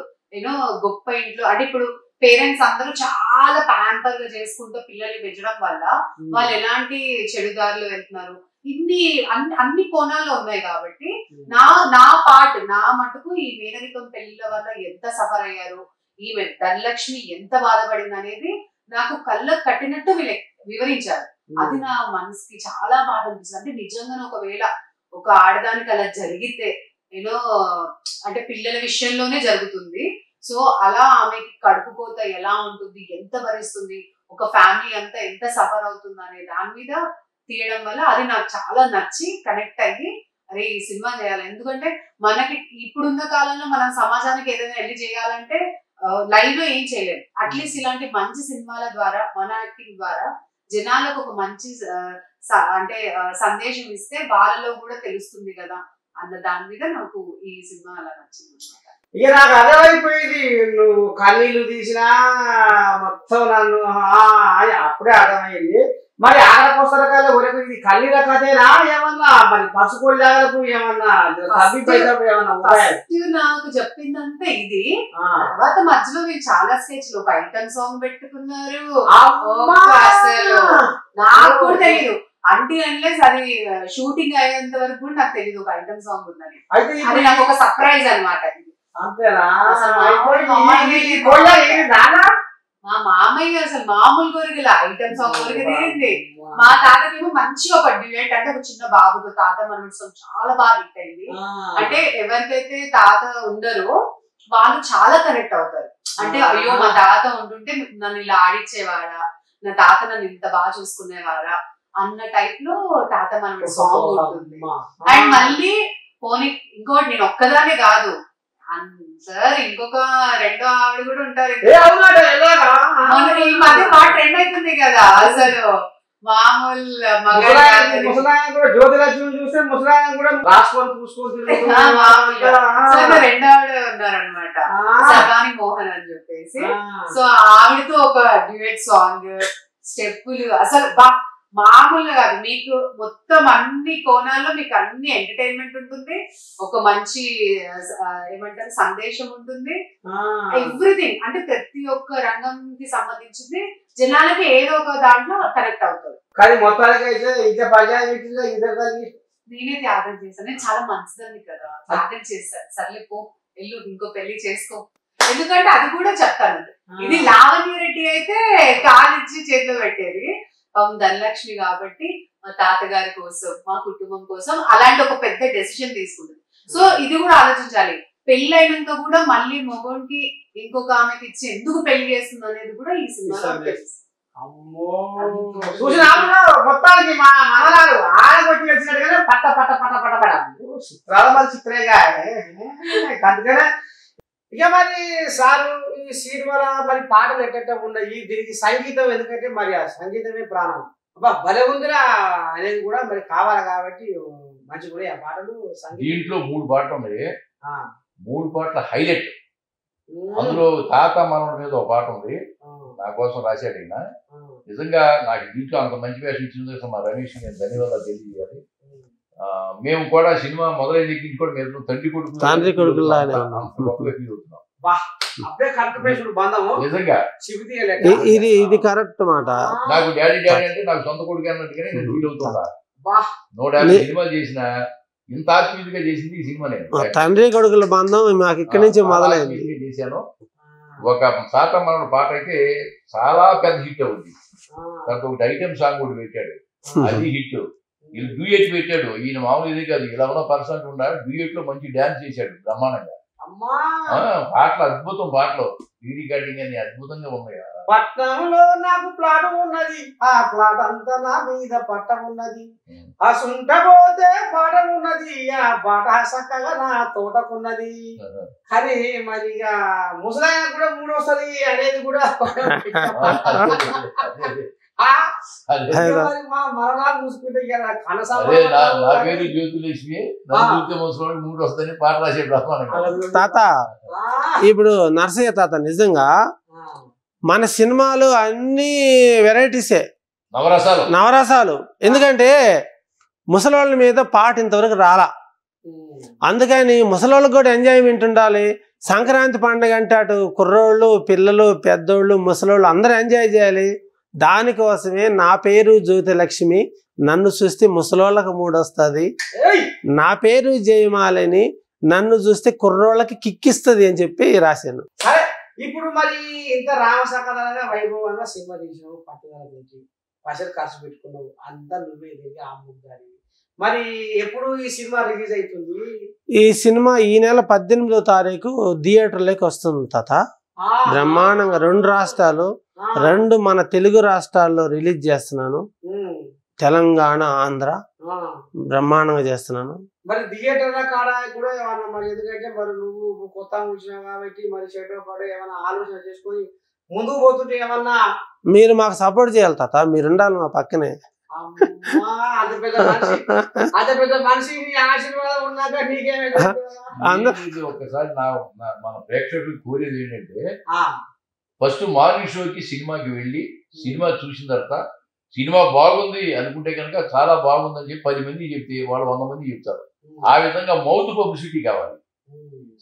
గొప్ప ఇంట్లో అంటే ఇప్పుడు పేరెంట్స్ అందరూ చాలా ప్యాంపర్ గా చేసుకుంటూ పిల్లల్ని పెంచడం వల్ల వాళ్ళు ఎలాంటి చెడుదారులు వెళ్తున్నారు అన్ని కోణాల్లో ఉన్నాయి. కాబట్టి నా మటుకు ఈ మేనరికం పెళ్లిళ్ళ వల్ల ఎంత సఫర్ అయ్యారు, ఈమె ధనలక్ష్మి ఎంత బాధపడింది అనేది నాకు కళ్ళకు కట్టినట్టు వివరించారు. అది నా మనసుకి చాలా బాధ అనిపిస్తుంది. అంటే నిజంగానే ఒకవేళ ఒక ఆడదానికి అలా జరిగితే అంటే పిల్లల విషయంలోనే జరుగుతుంది. సో అలా ఆమెకి కడుపుకోత ఎలా ఉంటుంది, ఎంత భరిస్తుంది, ఒక ఫ్యామిలీ అంతా ఎంత సఫర్ అవుతుంది అనే దాని మీద తీయడం వల్ల అది నాకు చాలా నచ్చి కనెక్ట్ అయ్యి అరే ఈ సినిమా చేయాలి. ఎందుకంటే మనకి ఇప్పుడున్న కాలంలో మనం సమాజానికి ఏదైనా వెళ్ళి చేయాలంటే లైవ్ లో ఏం చేయలేము. అట్లీస్ట్ ఇలాంటి మంచి సినిమాల ద్వారా మన యాక్టింగ్ ద్వారా జనాలకు ఒక మంచి అంటే సందేశం ఇస్తే వాళ్ళలో కూడా తెలుస్తుంది కదా అన్న దాని మీద నాకు ఈ సినిమా అలా నచ్చింది అనమాట. ఇక నాకు అర్థమైపోయింది, నువ్వు కన్నీళ్ళు తీసినా మొత్తం నన్ను అప్పుడే అర్థమైంది. మరి ఆడపోసరకాల వరకు ఇది కన్నీళ్ళ కథేనా ఏమన్నా మరి పసుకొల్లాలకు ఏమన్నా నాకు చెప్పిందంటే ఇది. తర్వాత మధ్యలో మీరు చాలా స్టేజ్ లో ఒక ఐటమ్ సాంగ్ పెట్టుకున్నారు. అసలు నాకు కూడా తెలియదు అంటే అన్లెస్ అది షూటింగ్ అయ్యేంత వరకు కూడా నాకు తెలియదు ఒక ఐటమ్ సాంగ్ ఉందని. అది నాకు ఒక సర్ప్రైజ్ అనమాట. మా మామయ్య అసలు మామూలు కొరిగిలా ఐటమ్ సాంగ్ కొరికి తీరింది. మా తాతకేమో మంచిగా ఒక డ్యూయట్ అంటే ఒక చిన్న బాబుతో తాత మనోడి సాంగ్ చాలా బాగా హిట్ అయింది. అంటే ఎవరికైతే తాత ఉండరో వాళ్ళు చాలా కనెక్ట్ అవుతారు. అంటే అయ్యో మా తాత ఉంటుంటే నన్ను ఇలా ఆడిచ్చేవారా, నా తాత నన్ను ఇంత బాగా చూసుకునేవారా అన్న టైప్ లో తాత మనోడి సాంగ్ ఉంటుంది. అండ్ మళ్ళీ పోనీ ఇంకోటి నేను ఒక్కదానే కాదు సార్, ఇంకొక రెండో ఆవిడ కూడా ఉంటారు. ఈ మధ్య బాగా ట్రెండ్ అవుతుంది కదా అసలు మామూలు జ్యోతిలక్ష్మి చూస్తే ముసలాయన కూడా రాసుకొని చూసుకొని రెండో ఆవిడ ఉన్నారనమాట, సగాని మోహన్ అని చెప్పేసి. సో ఆవిడతో ఒక డ్యూయట్ సాంగ్ స్టెప్పులు అసలు మామూలుగా కాదు. మీకు మొత్తం అన్ని కోణాల్లో మీకు అన్ని ఎంటర్టైన్మెంట్ ఉంటుంది, ఒక మంచి ఏమంటారు సందేశం ఉంటుంది, ఎవ్రీథింగ్ అంటే ప్రతి ఒక్క రంగంకి సంబంధించింది జనాలకి ఏదో ఒక దాంట్లో కనెక్ట్ అవుతుంది. కానీ మొత్తానికి అయితే నేనే త్యాగం చేశాను. నేను చాలా మంచిదాన్ని కదా, త్యాగం చేశాను. సర్లే పో వెళ్ళు ఇంకో పెళ్లి చేసుకో, ఎందుకంటే అది కూడా చెప్తాను. ఇది లావణ్య రెడ్డి అయితే కాలిచ్చి చేతిలో పెట్టేది, ధనలక్ష్మి కాబట్టి మా తాతగారి కోసం మా కుటుంబం కోసం అలాంటి ఒక పెద్ద డెసిషన్ తీసుకుంటుంది. సో ఇది కూడా ఆలోచించాలి, పెళ్లి అయినాక కూడా మళ్ళీ మొగోనికి ఇంకొక ఆమెకి ఇచ్చి ఎందుకు పెళ్లి చేస్తుంది అనేది కూడా ఈ సినిమాలో మొత్తానికి మా మనలాలు ఆడగొట్టి వచ్చినట్టుగానే పట్ట పట్ట పట్ట పట్ట పడ చిత్రాల చిత్రేగా. అందుకనే ఇక మరి సారు ఈ సినిమాల మరి పాటలు ఎట్ట ఉన్నాయి, దీనికి సంగీతం ఎందుకంటే మరి ఆ సంగీతమే ప్రాణం. అబ్బా భలే ఉందిరా అనేది కూడా మరి కావాలి కాబట్టి మంచి కూడా ఆ పాటలు. దీంట్లో 3 పాటలు ఉన్నాయి, 3 పాటల హైలైట్. అందులో తాత మనవడి మీద ఒక పాట ఉంది, నా కోసం రాశాడు ఈయన. నిజంగా నాకు దీంట్లో అంత మంచి వేషం ఇచ్చిన మా రమేష్ నేను ధన్యవాదాలు తెలియజేయాలి. మేము కూడా సినిమా మొదలైన దగ్గర కూడా మేము తండ్రి కొడుకు నిజంగా ఇది కరెక్ట్ మాట. నాకు డాడీ అంటే నాకు సొంత కొడుకు అన్నట్టుగానే నేను ఫీల్ అవుతున్నా. 150 సినిమాలు చేసిన ఇంత ఆత్మీయంగా చేసింది ఈ సినిమా. నేను తండ్రి కొడుకుల బంధం మాకు ఇక్కడి నుంచి మొదలైంది. చేశాను. ఒక తాత మనోడి పాట అయితే చాలా పెద్ద హిట్ అవుతుంది. దానికి ఒకటి ఐటమ్ సాంగ్ కూడా పెట్టాడు, అది హిట్. వీళ్ళు డ్యూయట్ పెట్టాడు, ఈయన మామూలు ఇది కాదు, ఇలా ఉన్న పర్సెంట్ ఉండాలి. డ్యూయట్ లో మంచి డాన్స్ చేశాడు బ్రహ్మాండంగా. పాటలు అద్భుతం, పాటలు రికార్డింగ్ అని అద్భుతంగా ఉన్నాయి. పట్నంలో నాకు ప్లాట్ ఉన్నది, ఆ ప్లాట్ అంతా నా మీద పట్టం ఉన్నది, ఆ సుంట పోతే పాట ఉన్నది, ఆ పాట చక్కగా నా తోటకున్నది. కానీ మరి ఇక ముసలాయన కూడా 3 వస్తుంది అనేది కూడా మరణాలు చూసుకుంటే నా పేరు జ్యోతిలక్ష్మి, చూస్తే ముసలి 3 వస్తుందని పాట రాసే బ్రహ్మాండంగా. తాత ఇప్పుడు నర్సయ్య తాత నిజంగా మన సినిమాలు అన్ని వెరైటీసే, నవరసాలు. ఎందుకంటే ముసలోళ్ళ మీద పాట ఇంతవరకు రాలా. అందుకని ముసలోళ్ళకి కూడా ఎంజాయ్మెంట్ ఉండాలి. సంక్రాంతి పండుగ అంటే అటు కుర్రోళ్ళు, పిల్లలు, పెద్దోళ్ళు, ముసలోళ్ళు అందరూ ఎంజాయ్ చేయాలి. దానికోసమే నా పేరు జ్యోతిలక్ష్మి, నన్ను చూస్తే ముసలోళ్ళకి మూడొస్తుంది. నా పేరు జయమాలని, నన్ను చూస్తే కుర్రోళ్ళకి కిక్కిస్తుంది అని చెప్పి రాశాను. ఇప్పుడు మరి ఇంత రామసకరంగా వైభవంగా సినిమా తీసినావు, పట్టుదల తీసి పైసలు ఖర్చు పెట్టుకున్నావు, అంతా నువ్వే దిగి ఆ ముగ్గారి. మరి ఎప్పుడు ఈ సినిమా రిలీజ్ అవుతుంది? ఈ సినిమా ఈ నెల 18వ తారీఖు థియేటర్లోకి వస్తుంది తాత. బ్రహ్మాండంగా 2 రాష్ట్రాలు, 2 మన తెలుగు రాష్ట్రాల్లో రిలీజ్ చేస్తున్నాను. తెలంగాణ, ఆంధ్ర బ్రహ్మాండంగా చేస్తున్నాను. మరి థియేటర్ కాడ కూడా ఏమన్నా మరి, ఎందుకంటే మరి నువ్వు కొత్త వచ్చినావు కాబట్టి మరి చెడ్డ పడ ఏమైనా ఆలోచన చేసుకొని ముందుకు పోతుంటే ఏమన్నా మీరు మాకు సపోర్ట్ చేయాలి తాత, మీరు ఉండాలి మా పక్కనే. అంత పెద్ద మనిషి ఆశీర్వాదం ఉన్నాక నీకేమైనా ఒకసారి మన ప్రేక్షకులకు కోరేది ఏంటంటే, ఫస్ట్ మార్నింగ్ షోకి సినిమాకి వెళ్ళి సినిమా చూసిన తర్వాత సినిమా బాగుంది అనుకుంటే కనుక చాలా బాగుందని చెప్పి 10 మంది చెప్తే వాళ్ళు 100 మంది చెప్తారు. ఆ విధంగా మౌత్ పబ్లిసిటీ కావాలి.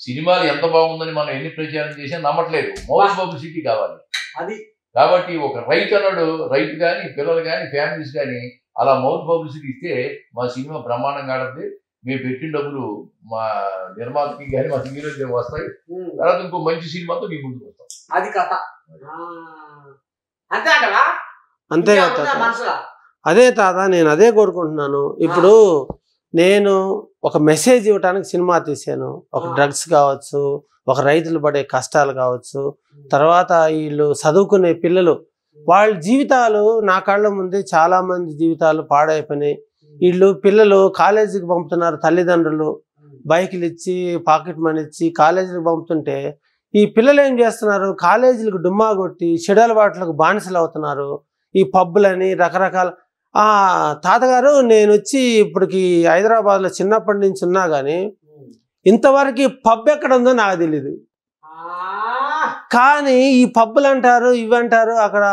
సినిమాలు ఎంత బాగుందని మనం ఎన్ని ప్రచారం చేసినా నమ్మట్లేదు, మౌత్ పబ్లిసిటీ కావాలి. అది కాబట్టి ఒక రైతు అన్నాడు, రైతు కానీ పిల్లలు కానీ ఫ్యామిలీస్ కానీ అలా మౌత్ పబ్లిసిటీ ఇస్తే మా సినిమా బ్రహ్మాండంగా ఆడుతుంది. మేము పెట్టిన డబ్బులు మా నిర్మాతకి కానీ మా హీరోకి వస్తాయి. తర్వాత ఇంకో మంచి సినిమాతో మీ ముందుకు వస్తాం. అది కథ అంతే అంటవా? అంతే కదా. అదే తాత, నేను అదే కోరుకుంటున్నాను. ఇప్పుడు నేను ఒక మెసేజ్ ఇవ్వడానికి సినిమా తీసాను. ఒక డ్రగ్స్ కావచ్చు, ఒక రైతులు పడే కష్టాలు కావచ్చు, తర్వాత వీళ్ళు చదువుకునే పిల్లలు వాళ్ళ జీవితాలు నా కళ్ళ ముందే చాలా మంది జీవితాలు పాడైపోయినాయి. వీళ్ళు పిల్లలు కాలేజీకి పంపుతున్నారు, తల్లిదండ్రులు బైకులు ఇచ్చి పాకెట్ మనీ ఇచ్చి కాలేజీలకు పంపుతుంటే ఈ పిల్లలు ఏం చేస్తున్నారు, కాలేజీలకు డుమ్మా కొట్టి చెడు అలవాట్లకు బానిసలు అవుతున్నారు. ఈ పబ్బులని రకరకాల. తాతగారు నేను వచ్చి ఇప్పటికి హైదరాబాద్లో చిన్నప్పటి నుంచి ఉన్నా కానీ ఇంతవరకు పబ్ ఎక్కడ ఉందో నాకు తెలీదు. కానీ ఈ పబ్బులు అంటారు, ఇవి అంటారు, అక్కడ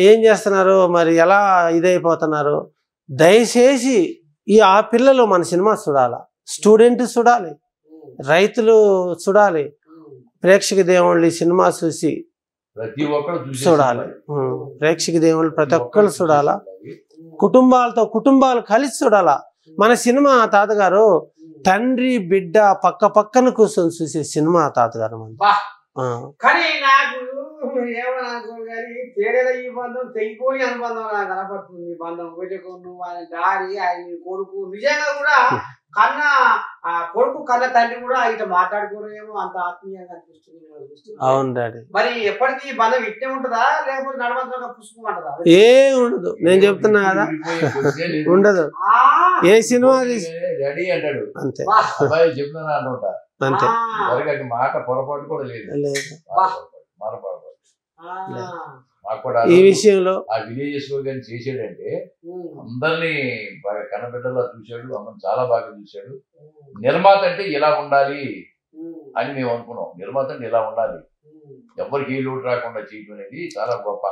ఏం చేస్తున్నారు మరి, ఎలా ఇదైపోతున్నారు. దయచేసి ఆ పిల్లలు మన సినిమా చూడాలి, స్టూడెంట్ చూడాలి, రైతులు చూడాలి, ప్రేక్షక దేవుళ్ళు ఈ సినిమా చూసి ప్రతి ఒక్కరు చూడాలి. ప్రేక్షక దేవుళ్ళు ప్రతి ఒక్కరు చూడాలా, కుటుంబాలు కలిసి చూడాలా. మన సినిమా తాతగారు తండ్రి బిడ్డ పక్క పక్కన కూర్చొని చూసే సినిమా తాతగారు. కానీ నాకు ఏమనుకో కానీ తేడేలా ఈ బంధం తెగిపోని అనుబంధం నాకు కనపడుతుంది. బంధం నువ్వు ఆయన డాడీ, ఆయన కొడుకు నిజంగా కూడా కన్న కొడుకు కన్న తండ్రి కూడా ఇట్లా మాట్లాడుకోరేమో, అంత ఆత్మీయంగా అనిపిస్తుంది. అవును డాడీ. మరి ఎప్పటికీ బంధం ఇట్టే ఉంటుందా లేకపోతే నడవంతగా పుసుకుంటుందా? ఏం ఉండదు, నేను చెప్తున్నా కదా, ఉండదు. ఏ సినిమా రెడీ అంటాడు అంతే, చెప్తున్నా అంటుంటా అంతే. మాట పొరపాటు కూడా లేదు. ఈ విషయంలో ఆ విలేజెస్ లో కానీ చేసాడంటే అందరినీ బాగా కన్నబిడ్డలా చూశాడు, అందరిని చాలా బాగా చూశాడు. నిర్మాత అంటే ఇలా ఉండాలి అని మేము అనుకున్నాం. నిర్మాత అంటే ఇలా ఉండాలి, ఎవరికి ఏ లోటు రాకుండా చేయడం అనేది చాలా గొప్ప.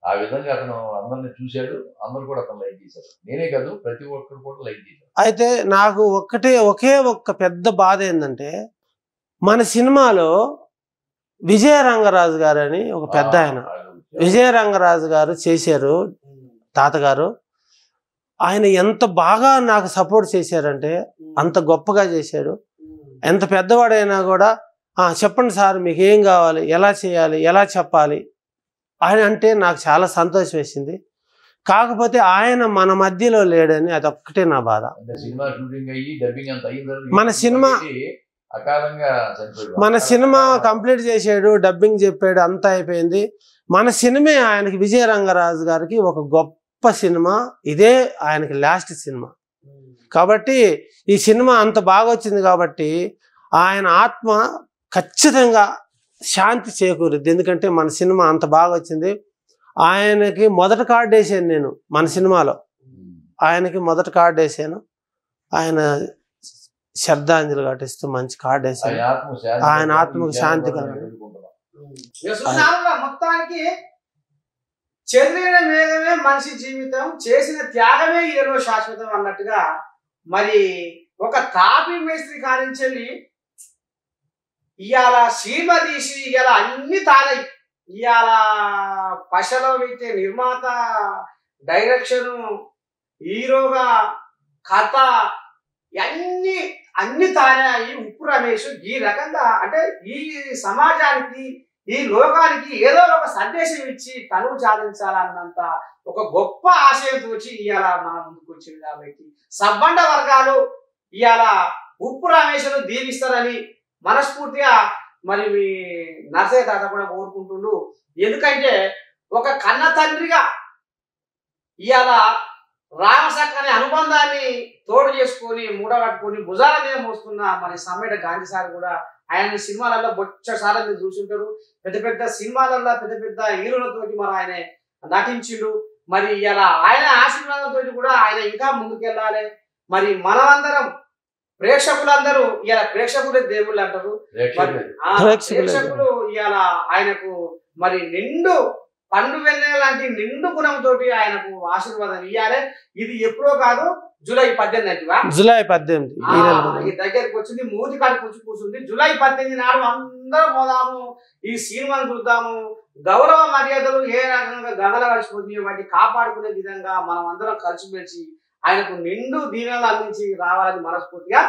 ఆ విధంగా అతను అందరిని చూశాడు, అందరు కూడా అతను లైక్ చేశారు. నేనే కాదు, ప్రతి ఒక్కరు కూడా లైక్ చేశారు. అయితే నాకు ఒకే ఒక్క పెద్ద బాధ ఏంటంటే, మన సినిమాలో విజయరంగరాజు గారు అని ఒక పెద్ద ఆయన, విజయరంగరాజు గారు చేశారు తాతగారు. ఆయన ఎంత బాగా నాకు సపోర్ట్ చేశారంటే అంత గొప్పగా చేశాడు. ఎంత పెద్దవాడైనా కూడా చెప్పండి సార్ మీకు ఏం కావాలి, ఎలా చేయాలి, ఎలా చెప్పాలి ఆయన అంటే నాకు చాలా సంతోషం వేసింది. కాకపోతే ఆయన మన మధ్యలో లేడని అదొక్కటే నా బాధ. మన సినిమా కంప్లీట్ చేసాడు, డబ్బింగ్ చెప్పాడు, అంతా అయిపోయింది. మన సినిమా ఆయనకి విజయరంగరాజు గారికి ఒక గొప్ప సినిమా, ఇదే ఆయనకి లాస్ట్ సినిమా. కాబట్టి ఈ సినిమా అంత బాగా వచ్చింది కాబట్టి ఆయన ఆత్మ ఖచ్చితంగా శాంతి చేకూరుద్ది. ఎందుకంటే మన సినిమా అంత బాగా వచ్చింది. ఆయనకి మొదటి కార్డు వేసాను నేను మన సినిమాలో, ఆయనకి మొదటి కార్డు వేసాను. ఆయన శ్రద్ధాంజలి ఘటిస్తూ మంచి కార్డు వేసాను. ఆయన ఆత్మకు శాంతి కలగాలి. మొత్తానికి చెదిరిన మేఘమే మనిషి జీవితం, చేసిన త్యాగమే ఈలో శాశ్వతం అన్నట్టుగా మరి ఒక తాపి మేస్త్రి కానించెల్లి ఇవాళ సీమ తీసి ఇవాళ అన్ని తానై ఇవాళ పశలో పెట్టే నిర్మాత, డైరెక్షను, హీరోగా కథ అన్ని తానే ఈ ఉప్పు రమేష్ ఈ రకంగా అంటే ఈ సమాజానికి ఈ లోకానికి ఏదో ఒక సందేశం ఇచ్చి తనువు సాధించాలన్నంత ఒక గొప్ప ఆశయంతో వచ్చి ఇవాళ మన ముందుకు వచ్చింది. కాబట్టి సబ్బండ వర్గాలు ఇవాళ ఉప్పు రమేష్ను దీవిస్తారని మనస్ఫూర్తిగా మరి మీ నర్సయ్య తాత కూడా కోరుకుంటుండు. ఎందుకంటే ఒక కన్న తండ్రిగా ఇవాళ రామసక్క అనే అనుబంధాన్ని తోడు చేసుకొని మూడగట్టుకొని భుజాల మీద మోసుకున్న మరి సమ్మేట గాంధీ సార్ కూడా ఆయన సినిమాలలో బొచ్చసార్లు మీరు చూసుంటారు. పెద్ద పెద్ద సినిమాలలో పెద్ద పెద్ద హీరోలతోటి మరి ఆయన నటించిండు. మరి ఇలా ఆయన ఆశీర్వాదంతో కూడా ఆయన ఇంకా ముందుకెళ్ళాలి. మరి మనమందరం ప్రేక్షకులందరూ ఇలా ప్రేక్షకులే దేవుళ్ళు అంటారు. ప్రేక్షకులు ఇవాళ ఆయనకు మరి నిండు పండు వెన్నెల లాంటి నిండు గుణంతో ఆయనకు ఆశీర్వాదం ఇవ్వాలి. ఇది ఎప్పుడో కాదు, జూలై 18 జూలై 18 ఈ దగ్గరికి వచ్చింది, మూతి కాడికి వచ్చి కూర్చుంది. జూలై 18 నాడు అందరం పోదాము, ఈ సినిమాను చూద్దాము. గౌరవ మర్యాదలు ఏ రకంగా గంగల కలిసిపోతున్నాయో వాటిని కాపాడుకునే విధంగా మనం అందరం కలిసిమెలిసి ఆయనకు నిండు దీవెనలు అందించి రావాలని మనస్ఫూర్తిగా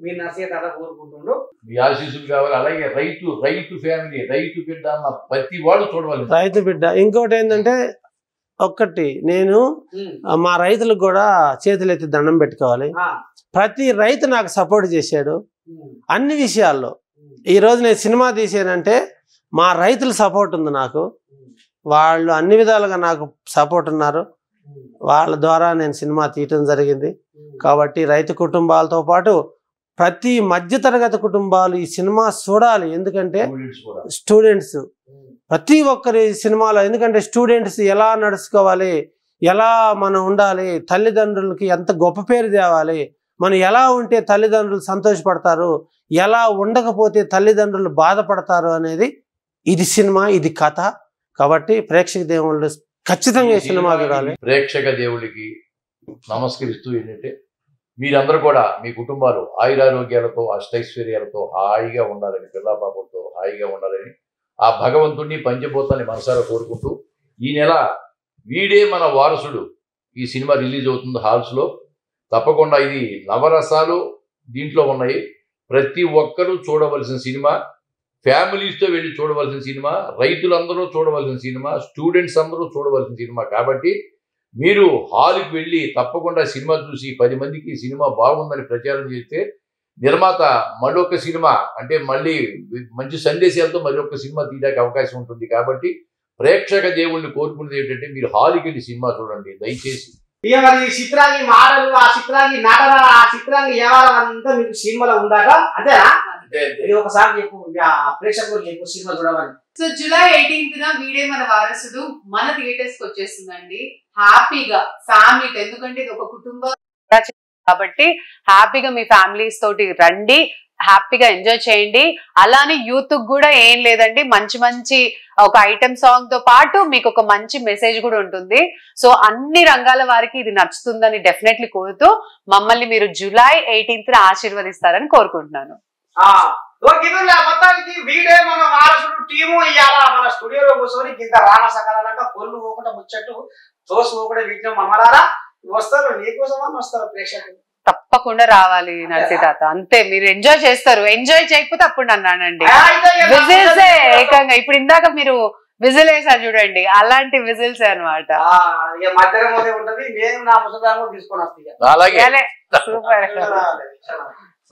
మీ నర్సయ్య తాత కోరుకుంటుండ్రు. మీ ఆశీస్సులు కావాలి. అలాగే రైతు ఫ్యామిలీ, రైతు బిడ్డ అన్న ప్రతి వాడు చూడవాలి. రైతు బిడ్డ. ఇంకోటి ఏంటంటే ఒక్కటి నేను మా రైతులకు కూడా చేతులెత్తి దండం పెట్టుకోవాలి. ప్రతి రైతు నాకు సపోర్ట్ చేశాడు అన్ని విషయాల్లో. ఈ రోజు నేను సినిమా తీసానంటే మా రైతుల సపోర్ట్ ఉంది నాకు. వాళ్ళు అన్ని విధాలుగా నాకు సపోర్ట్ ఉన్నారు. వాళ్ళ ద్వారా నేను సినిమా తీయటం జరిగింది. కాబట్టి రైతు కుటుంబాలతో పాటు ప్రతి మధ్యతరగతి కుటుంబాలు ఈ సినిమా చూడాలి. ఎందుకంటే స్టూడెంట్స్ ప్రతి ఒక్కరి సినిమాలో, ఎందుకంటే స్టూడెంట్స్ ఎలా నడుచుకోవాలి, ఎలా మనం ఉండాలి, తల్లిదండ్రులకి ఎంత గొప్ప పేరు తేవాలి, మనం ఎలా ఉంటే తల్లిదండ్రులు సంతోషపడతారు, ఎలా ఉండకపోతే తల్లిదండ్రులు బాధపడతారు అనేది ఇది సినిమా, ఇది కథ. కాబట్టి ప్రేక్షక దేవుళ్ళు ఖచ్చితంగా ఈ సినిమా చూడాలి. ప్రేక్షక దేవుడికి నమస్కరిస్తూ ఏంటంటే మీరందరూ కూడా మీ కుటుంబాలు ఆయురారోగ్యాలతో అష్టైశ్వర్యాలతో హాయిగా ఉండాలని, పిల్లాపాపలతో హాయిగా ఉండాలని ఆ భగవంతుడిని పంచభూతాన్ని మనసారా కోరుకుంటూ ఈ నెల వీడే మన వారసుడు ఈ సినిమా రిలీజ్ అవుతుంది హాల్స్లో. తప్పకుండా ఇది నవరసాలు దీంట్లో ఉన్నాయి. ప్రతి ఒక్కరూ చూడవలసిన సినిమా, ఫ్యామిలీస్తో వెళ్ళి చూడవలసిన సినిమా, రైతులందరూ చూడవలసిన సినిమా, స్టూడెంట్స్ అందరూ చూడవలసిన సినిమా. కాబట్టి మీరు హాల్కి వెళ్ళి తప్పకుండా సినిమా చూసి 10 మందికి సినిమా బాగుందని ప్రచారం చేస్తే నిర్మాత మరొక సినిమా అంటే మళ్ళీ మంచి సందేశాలతో మరొక సినిమా తీయడానికి అవకాశం ఉంటుంది. కాబట్టి ప్రేక్షక దేవుళ్ళని కోరుకునేది ఏంటంటే మీరు హాల్కి వెళ్ళి సినిమా చూడండి దయచేసి. ఇక మరి ఈ చిత్రాంగి మాటలు, ఆ చిత్రాంగి నటన, ఆ చిత్రాంగి వ్యవహారం అంతా మీకు సినిమాలో ఉందాక అంతేనా? ఒకసారి చెప్పు ప్రేక్షకులు చెప్పు సినిమా చూడమని. సో జూలై 18న వీడే మన వారసుడు మన థియేటర్స్ కి వచ్చేస్తుందండి. హ్యాపీగా ఫ్యామిలీతో, ఎందుకంటే ఇది ఒక కుటుంబం కాబట్టి హ్యాపీగా మీ ఫ్యామిలీస్ తోటి రండి, హ్యాపీగా ఎంజాయ్ చేయండి. అలానే యూత్ కూడా ఏం లేదండి, మంచి మంచి ఒక ఐటమ్ సాంగ్ తో పాటు మీకు ఒక మంచి మెసేజ్ కూడా ఉంటుంది. సో అన్ని రంగాల వారికి ఇది నచ్చుతుందని డెఫినెట్లీ కోరుతూ మమ్మల్ని మీరు జూలై 18న ఆశీర్వదిస్తారని కోరుకుంటున్నాను. మొత్తానికి వీడే మన వారసుడు టీము ఇవాళ మన స్టూడియోలో కూర్చొని ఇంత రాణ సకాలంగా పొల్లు పోకుండా ముచ్చట్టు తోసు పోకుండా విఘ్నం మనమలారా వస్తారు, నీకోసమని వస్తారు ప్రేక్షకులు. తప్పకుండా రావాలి నర్సయ్య తాత, అంతే. మీరు ఎంజాయ్ చేస్తారు, ఎంజాయ్ చేయకపోతే అప్పుడు అన్నానండి. విజిల్సే ఏకంగా ఇప్పుడు ఇందాక మీరు విజిల్ వేసారు చూడండి, అలాంటి విజిల్స్ అనమాట. మధ్యాహ్నం ఉంటది, నేను నా ముసలాము తీసుకొని వస్తాను. అలాగే సూపర్.